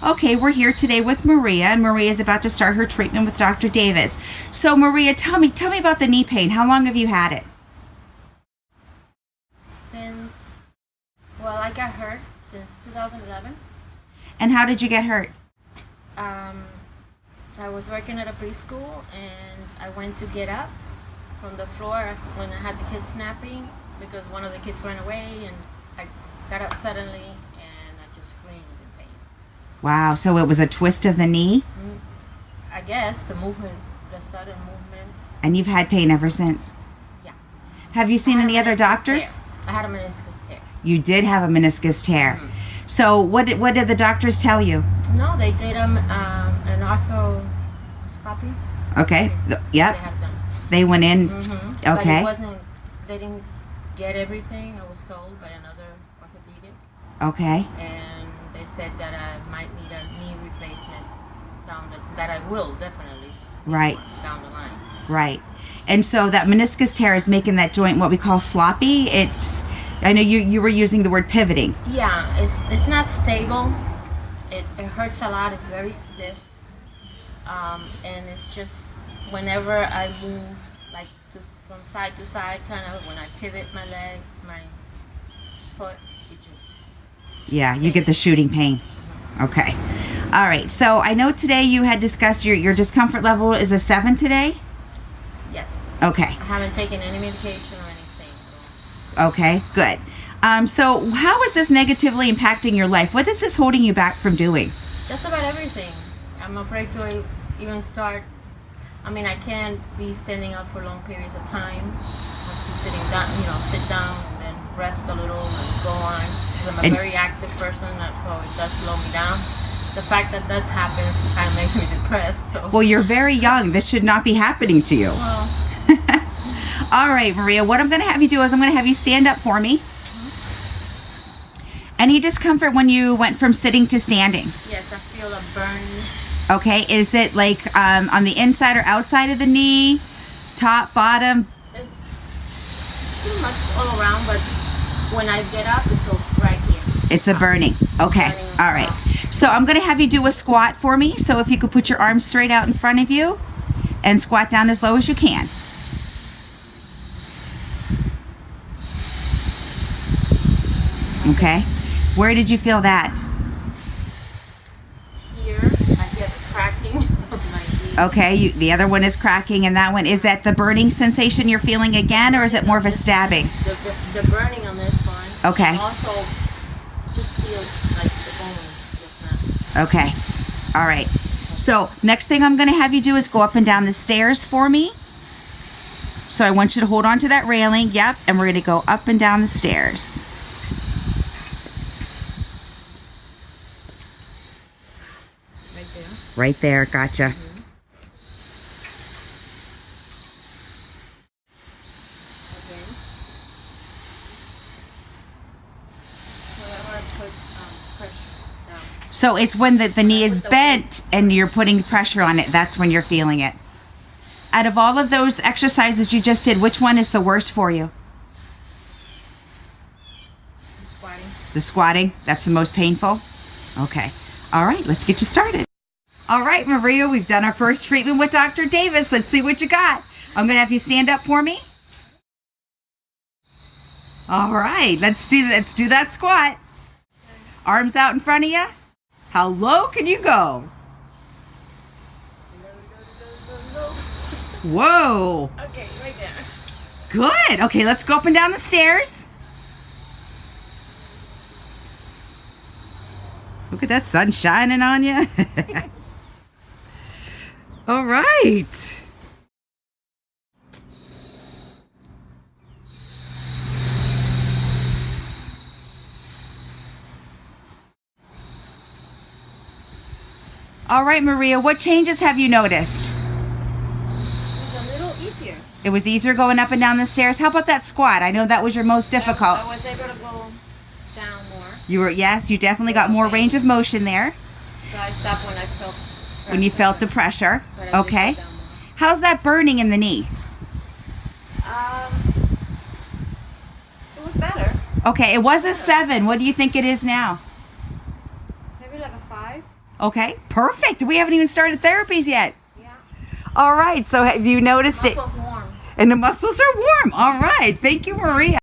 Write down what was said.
Okay, we're here today with Maria, and Maria is about to start her treatment with Dr. Davis. So Maria, tell me about the knee pain. How long have you had it? Well, I got hurt since 2011. And how did you get hurt? I was working at a preschool, and I went to get up from the floor when I had the kids napping because one of the kids ran away, and I got up suddenly and I just screamed in pain. Wow, so it was a twist of the knee? I guess the sudden movement. And you've had pain ever since? Yeah. Have you seen any other doctors? Tear. I had a meniscus tear. You did have a meniscus tear. So what did the doctors tell you? No, they did an arthroscopy. Okay. They Yep. had done. They went in. Okay. But they didn't get everything, I was told, by another orthopedic. Okay. And they said that I might need a knee replacement that I will definitely Right. down the line. Right. And so that meniscus tear is making that joint what we call sloppy. I know you were using the word pivoting. Yeah, it's not stable. It hurts a lot. It's very stiff. And it's just whenever I move, like from side to side, kind of when I pivot my leg, my foot, it just... Yeah, you get the shooting pain. Okay. All right. So I know today you had discussed your discomfort level is a 7 today? Yes. Okay. I haven't taken any medication or anything. Okay, good. So how is this negatively impacting your life? What is this holding you back from doing? Just about everything. I'm afraid to even start. I mean, I can't be standing up for long periods of time. I'll be sitting down, sit down and then rest a little and go on. Because I'm a very active person, so it does slow me down. The fact that happens kind of makes me depressed. So. Well, you're very young. This should not be happening to you. Well. All right, Maria, what I'm going to have you do is I'm going to have you stand up for me. Any discomfort when you went from sitting to standing? Yes, I feel a burn. Okay, is it like on the inside or outside of the knee? Top, bottom? It's pretty much all around, but when I get up, it's right here. It's a burning. Okay, all right. So I'm going to have you do a squat for me. So if you could put your arms straight out in front of you and squat down as low as you can. Okay. Where did you feel that? Here, I hear the cracking of my knee. Okay, the other one is cracking, and that one, is that the burning sensation you're feeling again, or is it more of a stabbing? The burning on this one. Okay. And also, just feels like the bones just not. Okay. All right. So next thing I'm going to have you do is go up and down the stairs for me. So I want you to hold on to that railing. Yep. And we're going to go up and down the stairs. Right there. Right there. Gotcha. So it's when the knee is bent and you're putting pressure on it, that's when you're feeling it. Out of all of those exercises you just did, which one is the worst for you? The squatting. The squatting? That's the most painful? Okay. All right, let's get you started. All right, Maria, we've done our first treatment with Dr. Davis. Let's see what you got. I'm going to have you stand up for me. All right, let's do that squat. Arms out in front of you. How low can you go? Whoa. Okay, right there. Good. Okay, let's go up and down the stairs. Look at that sun shining on you. All right. All right, Maria, what changes have you noticed? It's a little easier. It was easier going up and down the stairs. How about that squat? I know that was your most difficult. I was able to go down more. Yes, you definitely got more range of motion there. So I stopped when I felt pressure. When you felt the pressure. But I did Okay. go down more. How's that burning in the knee? It was better. Okay, it was a 7. What do you think it is now? Maybe like a 5. Okay, perfect. We haven't even started therapies yet. Yeah. All right, so have you noticed it? Muscles warm. And the muscles are warm. All right, thank you, Maria.